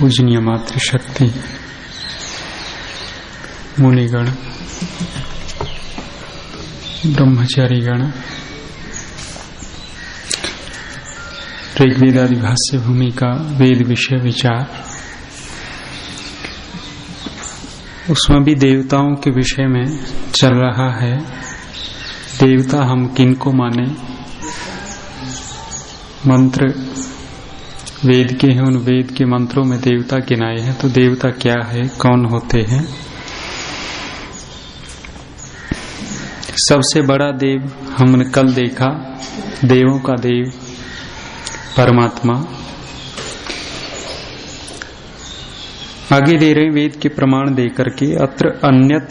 पूजनीय मातृशक्ति, मुनिगण, ब्रह्मचारीगण, ऋग्वेदादि भाष्य भूमि का वेद विषय विचार, उसमें भी देवताओं के विषय में चल रहा है। देवता हम किनको माने, मंत्र वेद के हैं, उन वेद के मंत्रों में देवता गिनाए हैं। तो देवता क्या है, कौन होते हैं? सबसे बड़ा देव हमने कल देखा, देवों का देव परमात्मा। आगे दे रहे वेद के प्रमाण दे करके, अत्र अन्यत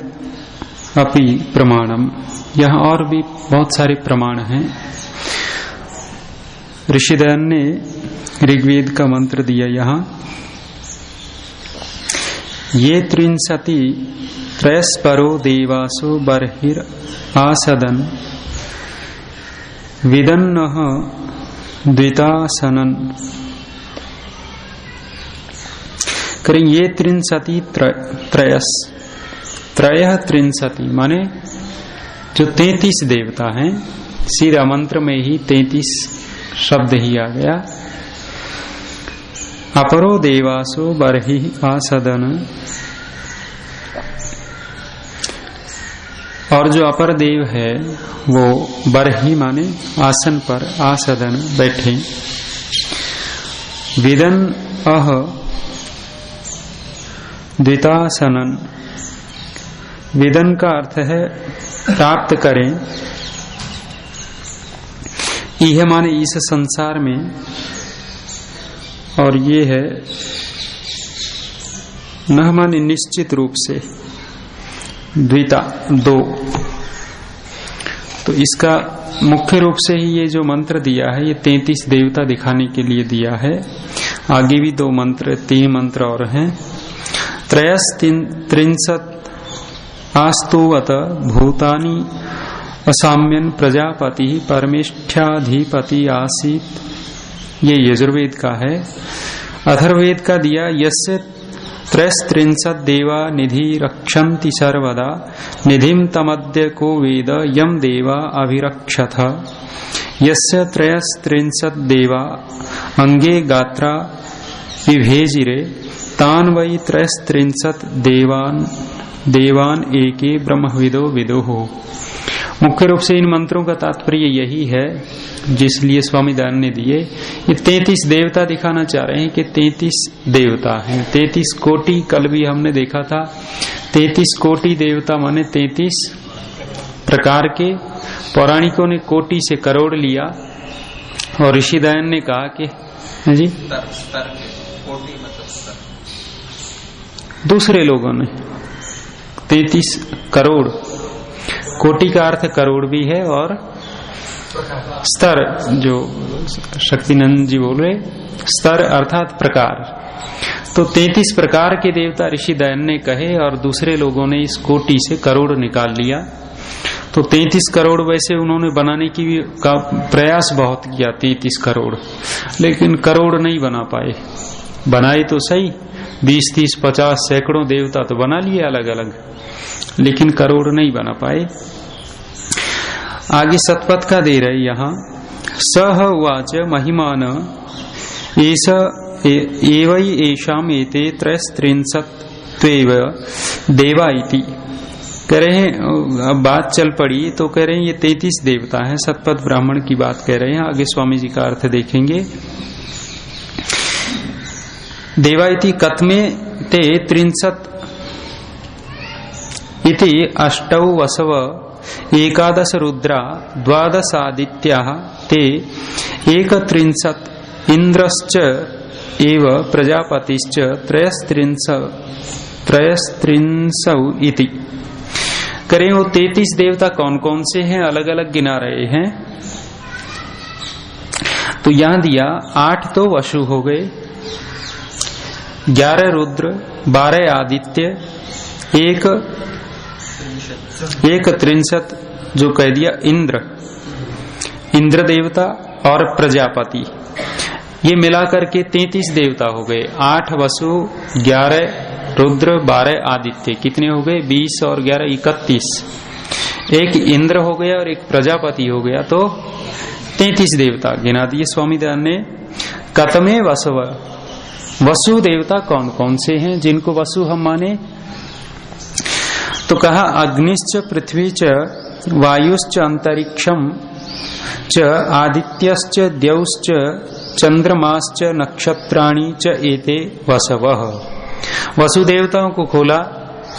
अपि प्रमाणम, यहां और भी बहुत सारे प्रमाण हैं। ऋषिदयन ने ऋग्वेद का मंत्र दिया यहां, ये त्रिंशति त्रयस्परो देवासो बर्हिर आसदन विदन्नः द्वितासनन। करें ये त्रिंशति त्रयस, त्रय त्रिंशति माने जो 33 देवता हैं। सीधा मंत्र में ही 33 शब्द ही आ गया। अपरो देवासो बर्हि आसदन, और जो अपर देव है वो बर्हि माने आसन पर, आसदन बैठे। विदन अह द्वितासनन, विदन का अर्थ है प्राप्त करें। यह माने इस संसार में, और ये है न माने निश्चित रूप से, द्विता दो। तो इसका मुख्य रूप से ही ये जो मंत्र दिया है, ये 33 देवता दिखाने के लिए दिया है। आगे भी 2 मंत्र, 3 मंत्र और हैं। त्रयस त्रिंशत् आस्तुवत भूतानि असाम्यन प्रजापति परमेष्ठ्याधिपति आसीत, ये यजुर्वेद का है। अथर्ववेद का दिया, यस्य त्रयस्त्रिंशत् देवा निधि रक्षन्ति सर्वदा निधिम तमद्य को वेद यम देवा अभिरक्षथ। यस्य त्रयस्त्रिंशत् देवा अंगे गात्रा विभेजिरे तान वै त्रयस्त्रिंशत् देवान एके ब्रह्मविदो विदुः। मुख्य रूप से इन मंत्रों का तात्पर्य यही है, जिसलिए स्वामी दयानंद ने दिए। ये 33 देवता दिखाना चाह रहे हैं कि 33 देवता हैं, 33 कोटि। कल भी हमने देखा था 33 कोटि देवता माने 33 प्रकार के। पौराणिकों ने कोटि से करोड़ लिया, और ऋषि दयानंद ने कहा कि जी दूसरे लोगों ने 33 करोड़, कोटि का अर्थ करोड़ भी है, और स्तर जो शक्तिनंद जी बोल रहे, स्तर अर्थात प्रकार। तो 33 प्रकार के देवता ऋषि दयानंद ने कहे, और दूसरे लोगों ने इस कोटि से करोड़ निकाल लिया। तो 33 करोड़ वैसे उन्होंने बनाने की का प्रयास बहुत किया, 33 करोड़, लेकिन करोड़ नहीं बना पाए। बनाए तो सही, 20, 30, 50, सैकड़ों देवता तो बना लिए अलग अलग, लेकिन करोड़ नहीं बना पाए। आगे सतपथ का दे रहे यहाँ, सह उवाच महिमान एवै एषाम एते त्रयस्त्रिंशत्वेव देवा इति। कह रहे हैं, अब बात चल पड़ी तो कह रहे हैं ये 33 देवता हैं। सतपथ ब्राह्मण की बात कह रहे हैं, आगे स्वामी जी का अर्थ देखेंगे। देवा इति कथमे ते 33 इति अष्टौ वसव एकादश रुद्रा द्वादश आदित्याः ते 31 इंद्रश्च एव प्रजापतिश्च त्रयस्त्रिंशौ इति। करें वो 33 देवता कौन कौन से हैं, अलग अलग गिना रहे हैं। तो यहां दिया 8 तो वसु हो गए, 11 रुद्र, 12 आदित्य, एक 33 जो कह दिया इंद्र देवता और प्रजापति। ये मिलाकर के 33 देवता हो गए। 8 वसु, 11 रुद्र, 12 आदित्य, कितने हो गए? 20 और 11 31। एक इंद्र हो गया और एक प्रजापति हो गया, तो 33 देवता गिना दिए स्वामी दयानंद ने। कतमे वसव, वसु देवता कौन कौन से हैं जिनको वसु हम माने? तो कहा अग्निश्च पृथ्वी च वायुश्च अंतरिक्षम च आदित्यश्च द्यौश्च चंद्रमाश्च नक्षत्राणि च एते वसवः। वसु देवताओं को खोला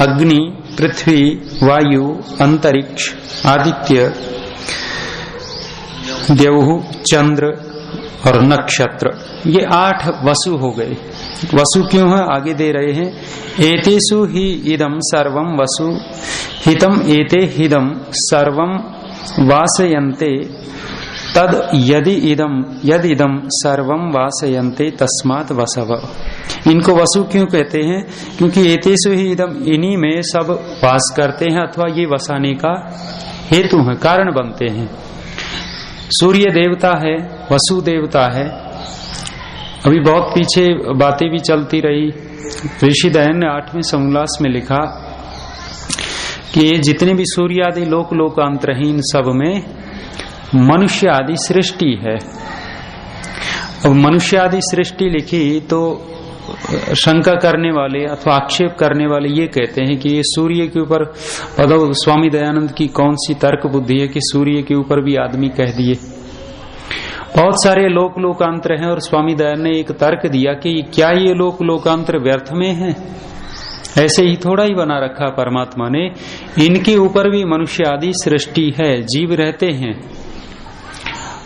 अग्नि, पृथ्वी, वायु, अंतरिक्ष, आदित्य, द्यौः, चंद्र और नक्षत्र, ये 8 वसु हो गए। वसु क्यों है आगे दे रहे हैं, एतेषु ही इदम सर्वम वसु हितम एते हिदम सर्वम वासयन्ते तद यदि इदम सर्वम वासयन्ते तस्मात् वसव। इनको वसु क्यों कहते हैं? क्योंकि एतेषु ही इदम, इन्हीं में सब वास करते हैं अथवा ये वसाने का हेतु है, कारण बनते हैं। सूर्य देवता है, वसु देवता है। अभी बहुत पीछे बातें भी चलती रही। ऋषि दयान ने 8वें समोल्लास में लिखा कि ये जितने भी सूर्य आदि लोक लोकांतर हैं, इन सब में मनुष्य आदि सृष्टि है। अब मनुष्य आदि सृष्टि लिखी तो शंका करने वाले अथवा आक्षेप करने वाले ये कहते हैं कि ये सूर्य के ऊपर, पदव स्वामी दयानंद की कौन सी तर्क बुद्धि है कि सूर्य के ऊपर भी आदमी कह दिए। बहुत सारे लोक लोकांतर हैं और स्वामी दयानंद ने एक तर्क दिया कि क्या ये लोक लोकांतर व्यर्थ में है? ऐसे ही थोड़ा ही बना रखा परमात्मा ने, इनके ऊपर भी मनुष्य आदि सृष्टि है, जीव रहते हैं।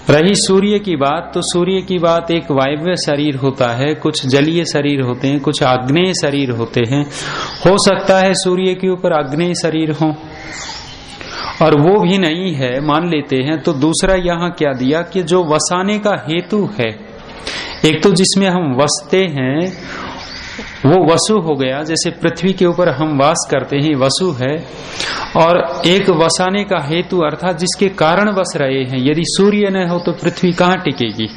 रही सूर्य की बात, तो सूर्य की बात एक वायव्य शरीर होता है, कुछ जलीय शरीर होते हैं, कुछ आग्नेय शरीर होते हैं। हो सकता है सूर्य के ऊपर आग्नेय शरीर हो, और वो भी नहीं है मान लेते हैं, तो दूसरा यहाँ क्या दिया कि जो वसाने का हेतु है, एक तो जिसमें हम वसते हैं वो वसु हो गया, जैसे पृथ्वी के ऊपर हम वास करते हैं वसु है, और एक वसाने का हेतु अर्थात जिसके कारण वस रहे हैं। यदि सूर्य न हो तो पृथ्वी कहाँ टिकेगी,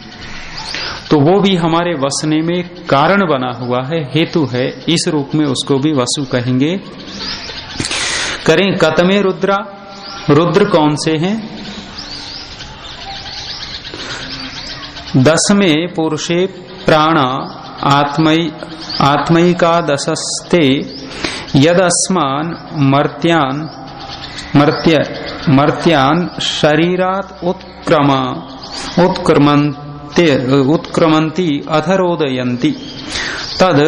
तो वो भी हमारे वसने में कारण बना हुआ है, हेतु है। इस रूप में उसको भी वसु कहेंगे। करें कतमे रुद्रा, रुद्र कौन से हैं? 10वें पुरुषे प्राणा आत्मैका दशस्ते यदस्मान मर्त्यान शरीरात उत्क्रमन्ति अधरोदयन्ति तद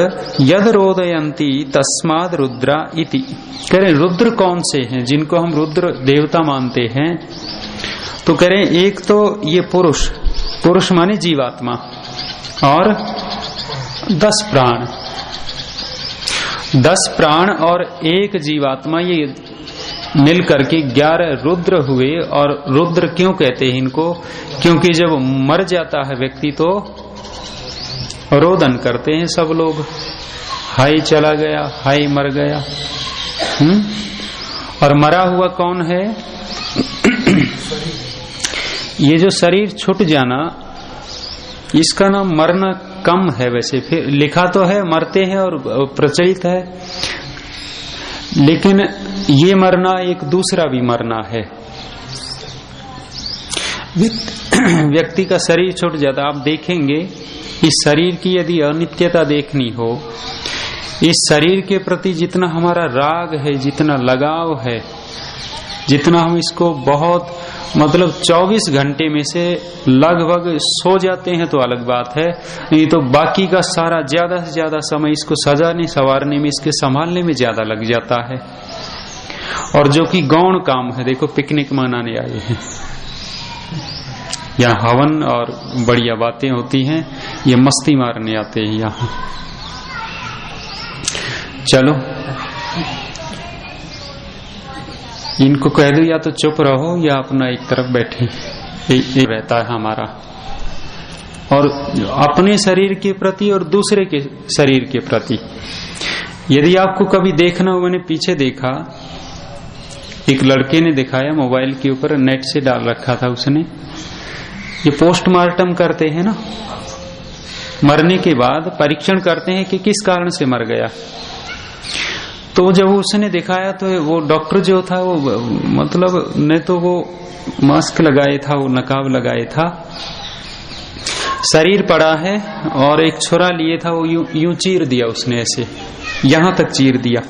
यद रोदयन्ति तस्माद रुद्रा इति। करें रुद्र कौन से हैं जिनको हम रुद्र देवता मानते हैं? तो करें एक तो ये पुरुष माने जीवात्मा, और 10 प्राण, 10 प्राण और एक जीवात्मा, ये मिल करके 11 रुद्र हुए। और रुद्र क्यों कहते हैं इनको? क्योंकि जब मर जाता है व्यक्ति तो रोदन करते हैं सब लोग, हाय चला गया, हाय मर गया। और मरा हुआ कौन है? ये जो शरीर छूट जाना, इसका नाम मरना कम है। वैसे फिर लिखा तो है मरते हैं और प्रचलित है, लेकिन ये मरना एक दूसरा भी मरना है। व्यक्ति का शरीर छूट जाता, आप देखेंगे इस शरीर की यदि अनित्यता देखनी हो, इस शरीर के प्रति जितना हमारा राग है, जितना लगाव है, जितना हम इसको बहुत मतलब 24 घंटे में से लगभग सो जाते हैं तो अलग बात है, नहीं तो बाकी का सारा ज्यादा से ज्यादा समय इसको सजाने संवारने में, इसके संभालने में ज्यादा लग जाता है। और जो कि गौण काम है, देखो पिकनिक मनाने आए हैं, यहाँ हवन और बढ़िया बातें होती हैं, ये मस्ती मारने आते हैं यहाँ। चलो इनको कह दो या तो चुप रहो या अपना एक तरफ बैठे, ये रहता है हमारा। और अपने शरीर के प्रति और दूसरे के शरीर के प्रति, यदि आपको कभी देखना हो, मैंने पीछे देखा, एक लड़के ने दिखाया मोबाइल के ऊपर, नेट से डाल रखा था उसने, ये पोस्टमार्टम करते हैं ना, मरने के बाद परीक्षण करते हैं कि किस कारण से मर गया। तो जब उसने दिखाया तो वो डॉक्टर जो था वो मतलब ने तो वो मास्क लगाए था, वो नकाब लगाए था, शरीर पड़ा है और एक छुरा लिए था, वो यूं चीर दिया उसने, ऐसे यहां तक चीर दिया।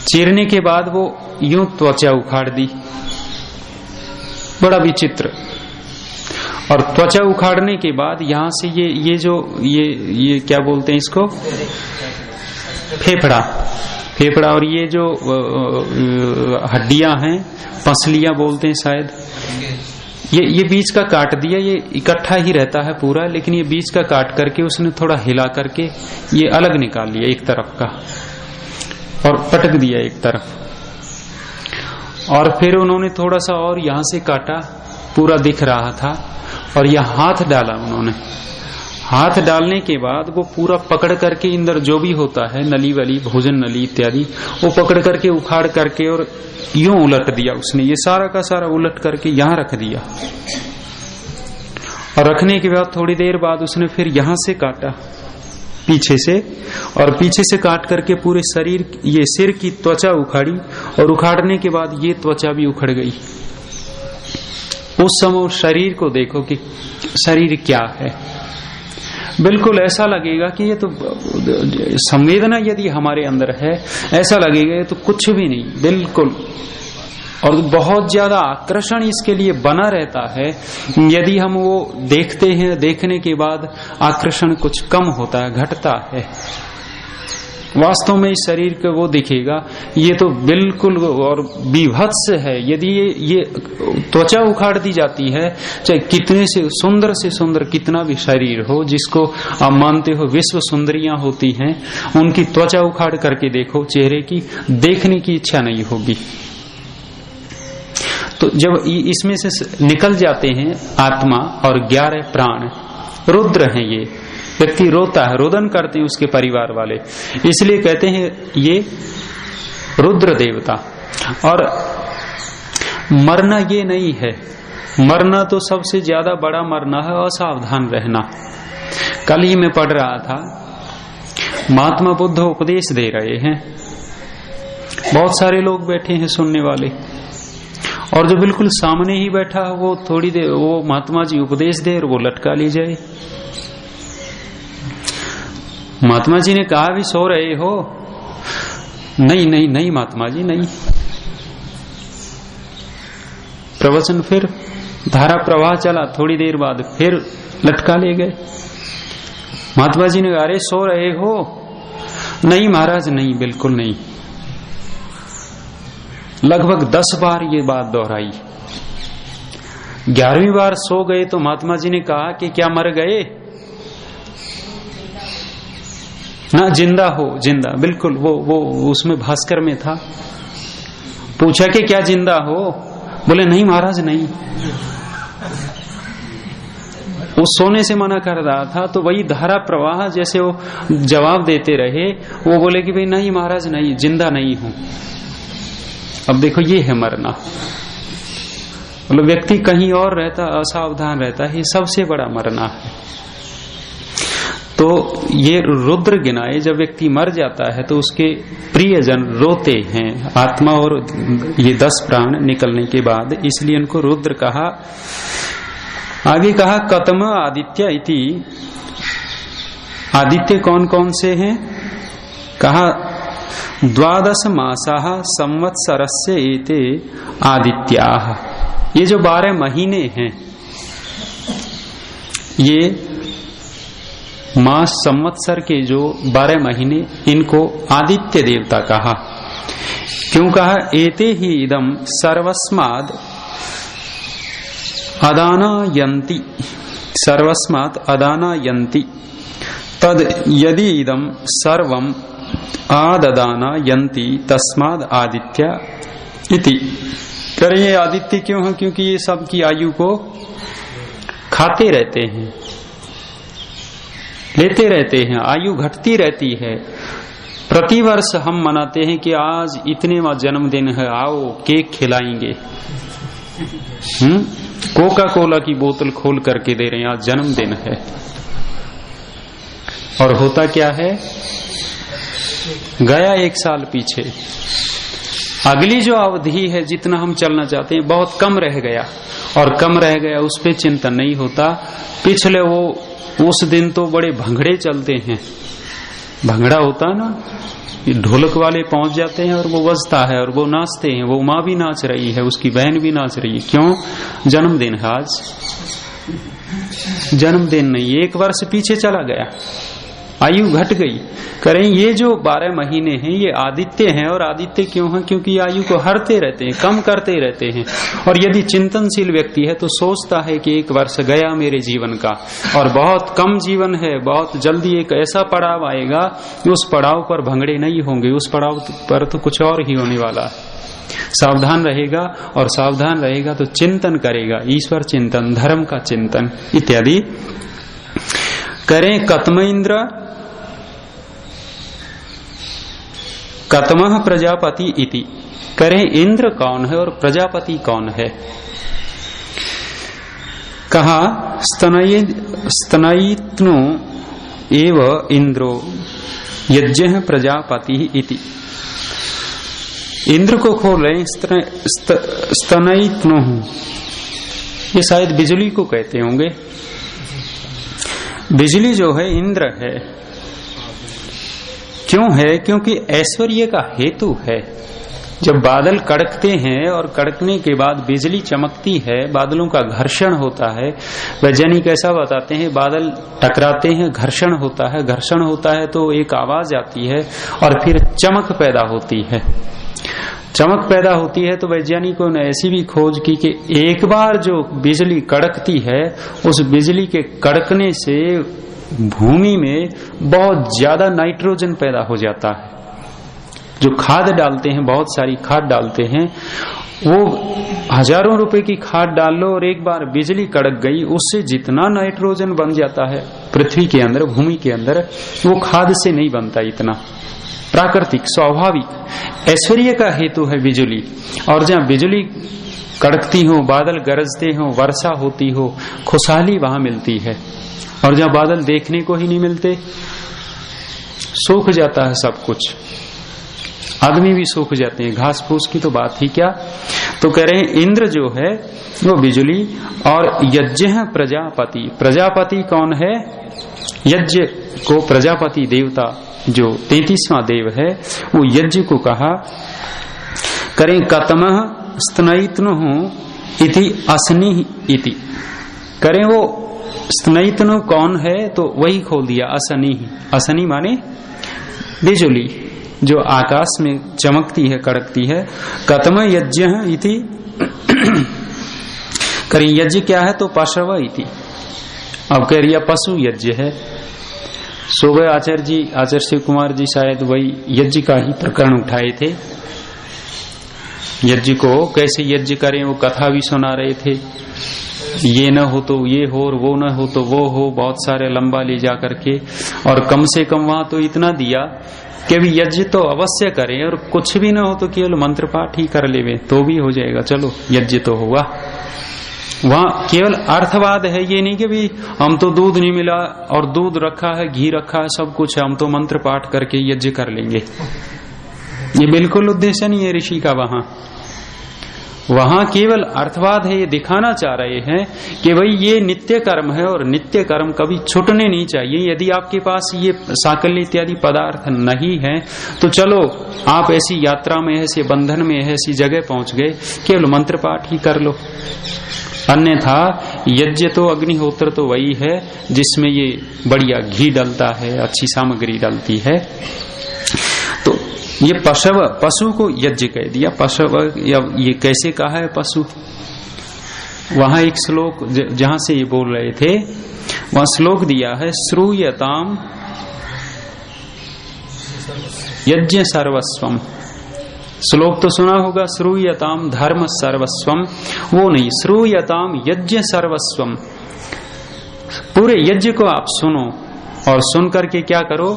चीरने के बाद वो यूं त्वचा उखाड़ दी, बड़ा विचित्र। और त्वचा उखाड़ने के बाद यहां से ये जो ये क्या बोलते हैं इसको, फेफड़ा और ये जो हड्डियां हैं, पसलियां बोलते हैं शायद, ये बीच का काट दिया। ये इकट्ठा ही रहता है पूरा, लेकिन ये बीच का काट करके उसने थोड़ा हिला करके ये अलग निकाल लिया एक तरफ का और पटक दिया एक तरफ। और फिर उन्होंने थोड़ा सा और यहां से काटा, पूरा दिख रहा था, और यह हाथ डाला उन्होंने। हाथ डालने के बाद वो पूरा पकड़ करके अंदर जो भी होता है, नली वली, भोजन नली इत्यादि, वो पकड़ करके उखाड़ करके और यूं उलट दिया उसने। ये सारा का सारा उलट करके यहां रख दिया। और रखने के बाद थोड़ी देर बाद उसने फिर यहां से काटा पीछे से, और पीछे से काट करके पूरे शरीर, ये सिर की त्वचा उखाड़ी, और उखाड़ने के बाद ये त्वचा भी उखड़ गई। उस समय शरीर को देखो कि शरीर क्या है, बिल्कुल ऐसा लगेगा कि ये तो संवेदना यदि हमारे अंदर है, ऐसा लगेगा ये तो कुछ भी नहीं, बिल्कुल। और बहुत ज्यादा आकर्षण इसके लिए बना रहता है। यदि हम वो देखते हैं, देखने के बाद आकर्षण कुछ कम होता है, घटता है। वास्तव में इस शरीर को वो दिखेगा ये तो बिल्कुल और विभत्स है। यदि ये त्वचा उखाड़ दी जाती है, चाहे कितने से सुंदर कितना भी शरीर हो, जिसको आप मानते हो विश्व सुंदरियां होती हैं, उनकी त्वचा उखाड़ करके देखो चेहरे की, देखने की इच्छा नहीं होगी। तो जब इसमें से निकल जाते हैं आत्मा और 11 प्राण, रुद्र हैं ये, व्यक्ति रोता है, रोदन करते हैं उसके परिवार वाले, इसलिए कहते हैं ये रुद्र देवता। और मरना ये नहीं है, मरना तो सबसे ज्यादा बड़ा मरना है असावधान रहना। कल ही मैं पढ़ रहा था, महात्मा बुद्ध उपदेश दे रहे हैं, बहुत सारे लोग बैठे हैं सुनने वाले, और जो बिल्कुल सामने ही बैठा है वो थोड़ी देर वो महात्मा जी उपदेश दे और वो लटका ली जाए। महात्मा जी ने कहा भी सो रहे हो? नहीं नहीं नहीं महात्मा जी नहीं। प्रवचन फिर धारा प्रवाह चला, थोड़ी देर बाद फिर लटका ले गए। महात्मा जी ने कहा अरे सो रहे हो? नहीं महाराज नहीं, बिल्कुल नहीं। लगभग 10 बार ये बात दोहराई। 11वीं बार सो गए तो महात्मा जी ने कहा कि क्या मर गए? ना जिंदा हो, जिंदा बिल्कुल। वो उसमें भास्कर में था। पूछा कि क्या जिंदा हो? बोले नहीं महाराज नहीं। वो सोने से मना कर रहा था, तो वही धारा प्रवाह जैसे वो जवाब देते रहे। वो बोले कि भाई नहीं महाराज नहीं, जिंदा नहीं हूं। अब देखो ये है मरना। मतलब व्यक्ति कहीं और रहता, असावधान रहता है, सबसे बड़ा मरना है। तो ये रुद्र गिनाए, जब व्यक्ति मर जाता है तो उसके प्रियजन रोते हैं, आत्मा और ये 10 प्राण निकलने के बाद, इसलिए उनको रुद्र कहा। आगे कहा कतम आदित्य इति। आदित्य कौन कौन से हैं? कहा 12 मासाः संवत्सरस्य एते आदित्याः। ये जो 12 महीने हैं, ये मास संवत्सर के जो 12 महीने, इनको आदित्य देवता कहा। क्यों कहा? एते ही इदम सर्वस्माद अदानायन्ति, सर्वस्मात् अदानायन्ति तद यदि इदम सर्वम आददानायन्ति तस्माद आदित्य इति। करें ये आदित्य क्यों है? क्योंकि ये सब की आयु को खाते रहते हैं, लेते रहते हैं, आयु घटती रहती है। प्रतिवर्ष हम मनाते हैं कि आज इतने वां जन्मदिन है, आओ केक खिलाएंगे, कोका कोला की बोतल खोल करके दे रहे हैं, आज जन्मदिन है। और होता क्या है, गया 1 साल पीछे, अगली जो अवधि है जितना हम चलना चाहते हैं बहुत कम रह गया, और कम रह गया उस पे चिंतन नहीं होता। पिछले वो उस दिन तो बड़े भंगड़े चलते हैं, भंगड़ा होता ना, ढोलक वाले पहुंच जाते हैं और वो बजता है और वो नाचते हैं, वो माँ भी नाच रही है, उसकी बहन भी नाच रही है। क्यों? जन्मदिन है आज, जन्मदिन नहीं, 1 वर्ष पीछे चला गया, आयु घट गई। करें ये जो 12 महीने हैं ये आदित्य हैं, और आदित्य क्यों हैं? क्योंकि आयु को हरते रहते हैं, कम करते रहते हैं। और यदि चिंतनशील व्यक्ति है तो सोचता है कि 1 वर्ष गया मेरे जीवन का, और बहुत कम जीवन है, बहुत जल्दी एक ऐसा पड़ाव आएगा कि उस पड़ाव पर भंगड़े नहीं होंगे, उस पड़ाव पर तो कुछ और ही होने वाला है। सावधान रहेगा, और सावधान रहेगा तो चिंतन करेगा, ईश्वर चिंतन, धर्म का चिंतन इत्यादि करें। कतम इंद्र कतमः प्रजापति इति, करें इंद्र कौन है और प्रजापति कौन है? कहा स्तनयित्नो एव इंद्रो यज्ञ प्रजापति इति। इंद्र को खोल रहे स्तनयित्नो, ये शायद बिजली को कहते होंगे। बिजली जो है इंद्र है, क्यों है? क्योंकि ऐश्वर्य का हेतु है। जब बादल कड़कते हैं और कड़कने के बाद बिजली चमकती है, बादलों का घर्षण होता है। वैज्ञानिक ऐसा बताते हैं, बादल टकराते हैं, घर्षण होता है, घर्षण होता है तो एक आवाज आती है और फिर चमक पैदा होती है। चमक पैदा होती है तो वैज्ञानिकों ने ऐसी भी खोज की कि एक बार जो बिजली कड़कती है, उस बिजली के कड़कने से भूमि में बहुत ज्यादा नाइट्रोजन पैदा हो जाता है। जो खाद डालते हैं, बहुत सारी खाद डालते हैं, वो हजारों रुपए की खाद डाल लो और एक बार बिजली कड़क गई, उससे जितना नाइट्रोजन बन जाता है पृथ्वी के अंदर, भूमि के अंदर, वो खाद से नहीं बनता इतना। प्राकृतिक स्वाभाविक ऐश्वर्य का हेतु है बिजली। और जहाँ बिजली कड़कती हो, बादल गरजते हो, वर्षा होती हो, खुशहाली वहां मिलती है। और जहाँ बादल देखने को ही नहीं मिलते, सूख जाता है सब कुछ, आदमी भी सूख जाते हैं, घास फूस की तो बात ही क्या। तो कह रहे हैं इंद्र जो है वो बिजली, और यज्ञ प्रजापति। प्रजापति कौन है? यज्ञ को प्रजापति देवता जो 33वां देव है, वो यज्ञ को कहा। करें कतमः स्तनयित्नु इति असनी इति। करें वो स्तनयित्नु कौन है? तो वही खोल दिया, असनी। असनी माने बिजली जो आकाश में चमकती है, कड़कती है। कतम यज्ञ इति। करें यज्ञ क्या है? तो पशव इति। अब कह रही पशु यज्ञ है। सुबह आचार्य शिव कुमार जी शायद वही यज्ञ का ही प्रकरण उठाए थे। यज्ञ को कैसे यज्ञ करें वो कथा भी सुना रहे थे। ये न हो तो ये हो, और वो न हो तो वो हो, बहुत सारे लंबा ले जा करके। और कम से कम वहां तो इतना दिया कि अभी यज्ञ तो अवश्य करें, और कुछ भी न हो तो केवल मंत्र पाठ ही कर लेवे तो भी हो जाएगा, चलो यज्ञ तो हुआ। वहां केवल अर्थवाद है, ये नहीं कि भी हम तो दूध नहीं मिला और दूध रखा है, घी रखा है, सब कुछ है, हम तो मंत्र पाठ करके यज्ञ कर लेंगे। ये बिल्कुल उद्देश्य नहीं है ऋषि का। वहां केवल अर्थवाद है। ये दिखाना चाह रहे हैं कि भाई ये नित्य कर्म है और नित्य कर्म कभी छूटने नहीं चाहिए। यदि आपके पास ये साकल्य इत्यादि पदार्थ नहीं है तो चलो आप ऐसी यात्रा में, ऐसे बंधन में, ऐसी जगह पहुंच गए, केवल मंत्र पाठ ही कर लो। अन्यथा यज्ञ तो, अग्निहोत्र तो वही है जिसमें ये बढ़िया घी डलता है, अच्छी सामग्री डलती है। तो ये पशव, पशु को यज्ञ कह दिया। पशव ये कैसे कहा है पशु? वहां एक श्लोक जहां से ये बोल रहे थे, वहां श्लोक दिया है, श्रूयताम यज्ञ सर्वस्वम। श्लोक तो सुना होगा, श्रूयताम धर्म सर्वस्वम। वो नहीं, श्रूयताम यज्ञ सर्वस्वम। पूरे यज्ञ को आप सुनो और सुन करके क्या करो,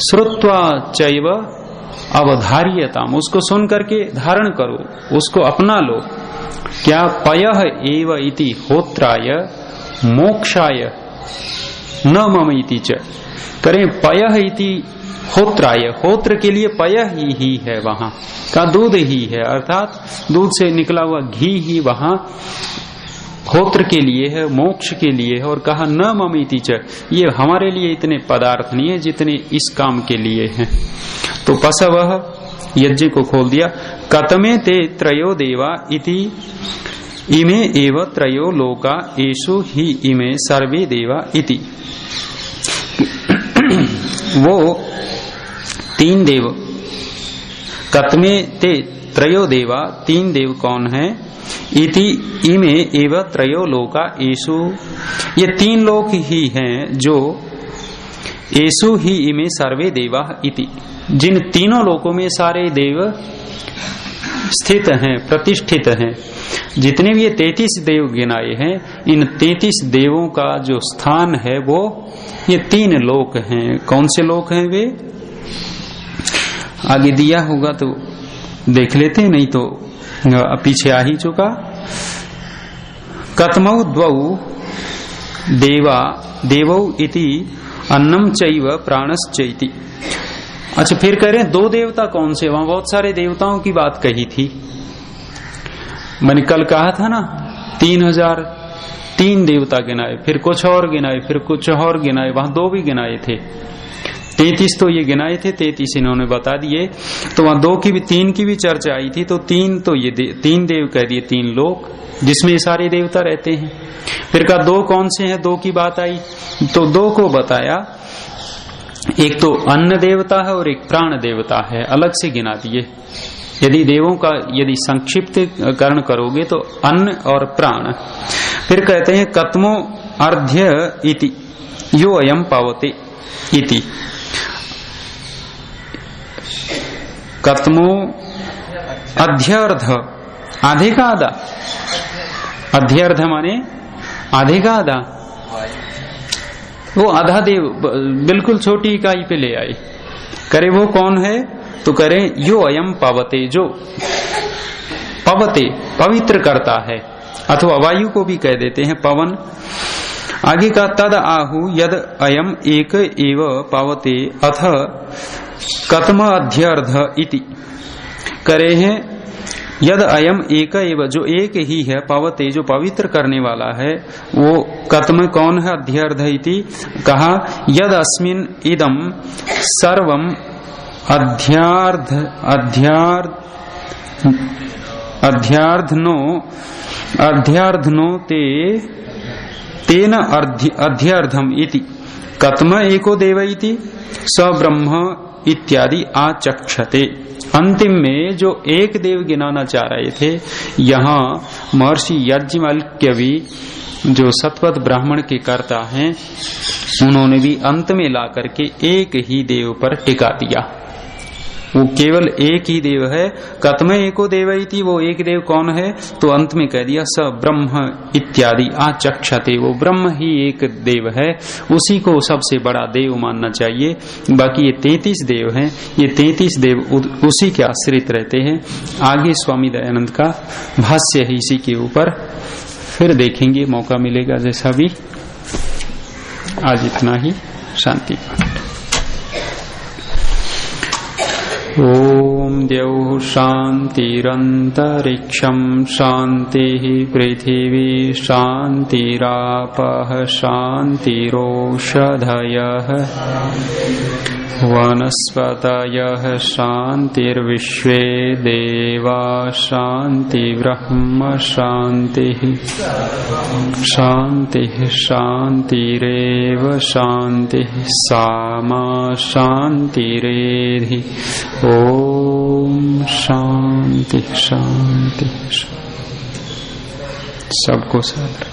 श्रुत्वा चैव अवधार्यताम, उसको सुन करके धारण करो, उसको अपना लो। क्या? पयः एव इति होत्राय मोक्षाय न मम इति च। करें पयः इति होत्राय, होत्र के लिए पयः ही है, वहां का दूध ही है, अर्थात दूध से निकला हुआ घी ही वहां होत्र के लिए है, मोक्ष के लिए है। और कहा न ममीति च, ये हमारे लिए इतने पदार्थ नहीं है जितने इस काम के लिए हैं। तो पशवः यज्ञ को खोल दिया। कतमे ते त्रयो देवा इति इमे एव त्रयो लोका एषु ही इमे सर्वे देवा इति। वो तीन देव, कतमे ते त्रयो देवा, तीन देव कौन है? इति इमे एव त्रयो लोका एषु, ये तीन लोक ही हैं जो एषु ही इमे सर्वे देवा इति, जिन तीनों लोकों में सारे देव स्थित हैं, प्रतिष्ठित हैं। जितने भी ये 33 देव गिनाए हैं, इन 33 देवों का जो स्थान है वो ये तीन लोक हैं। कौन से लोक हैं वे? आगे दिया होगा तो देख लेते हैं, नहीं तो पीछे आ ही चुका। कतमौ द्वौ देवा देवौ इति अन्नम चैव प्राणश्चैति। अच्छा, फिर कह रहे हैं दो देवता कौन से? वहां बहुत सारे देवताओं की बात कही थी। मैंने कल कहा था ना 3003 देवता गिनाए, फिर कुछ और गिनाए, फिर कुछ और गिनाए, वहां दो भी गिनाए थे। 33 तो ये गिनाए थे, 33 इन्होंने बता दिए। तो वहां दो की भी, तीन की भी चर्चा आई थी। तो तीन तो ये तीन देव कह दिए, तीन लोक जिसमें सारे देवता रहते हैं। फिर कहा दो कौन से हैं? दो की बात आई तो दो को बताया, एक तो अन्न देवता है और एक प्राण देवता है, अलग से गिना दिए। यदि देवों का यदि संक्षिप्त करण करोगे तो अन्न और प्राण। फिर कहते हैं कतमो अर्ध्य इति यो अयम पावते इति। कतमो अध्यर्ध, आधे का आधा, अध्यर्ध माने आधे का आधा। वो आधा देव बिल्कुल छोटी इकाई पे ले आए। करे वो कौन है? तो करे यो अयम पावते, जो पवते पवित्र करता है, अथवा वायु को भी कह देते हैं पवन। आगे का तद आहु यद अयम एक एव पावते अथ कतम अध्यर्ध इति। करे हैं यद अयम एक एव, जो एक ही है, पावते जो पवित्र करने वाला है, वो कतम कौन है? अध्यर्ध इति। कहा यद अस्मिन इदम सर्वम अध्यार्धनो ते तेन अध्यर्धम इति। कतम एको देव इति स ब्रह्म इत्यादि आचक्षते। अंतिम में जो एक देव गिनाना चाह रहे थे, यहाँ महर्षि याज्ञवल्क्य भी जो सतपथ ब्राह्मण के कर्ता हैं, उन्होंने भी अंत में ला करके एक ही देव पर टिका दिया। वो केवल एक ही देव है। कतम एको देव इति, वो एक देव कौन है? तो अंत में कह दिया स ब्रह्म इत्यादि आचक्षते, वो ब्रह्म ही एक देव है, उसी को सबसे बड़ा देव मानना चाहिए। बाकी ये 33 देव हैं, ये 33 देव उसी के आश्रित रहते हैं। आगे स्वामी दयानंद का भाष्य है इसी के ऊपर, फिर देखेंगे, मौका मिलेगा जैसा भी। आज इतना ही। शांति। ओम द्यौः शान्तिरन्तरिक्षं शान्तिः पृथिवी शान्तिरापः शान्तिरोषधयः वनस्पतयः शान्तिर्विश्वे देवा शान्तिर्ब्रह्म शान्तिः शान्तिः शान्तिरेव शान्तिः सामा शान्तिरेधि। ओम शांति शांति। सबको सादर।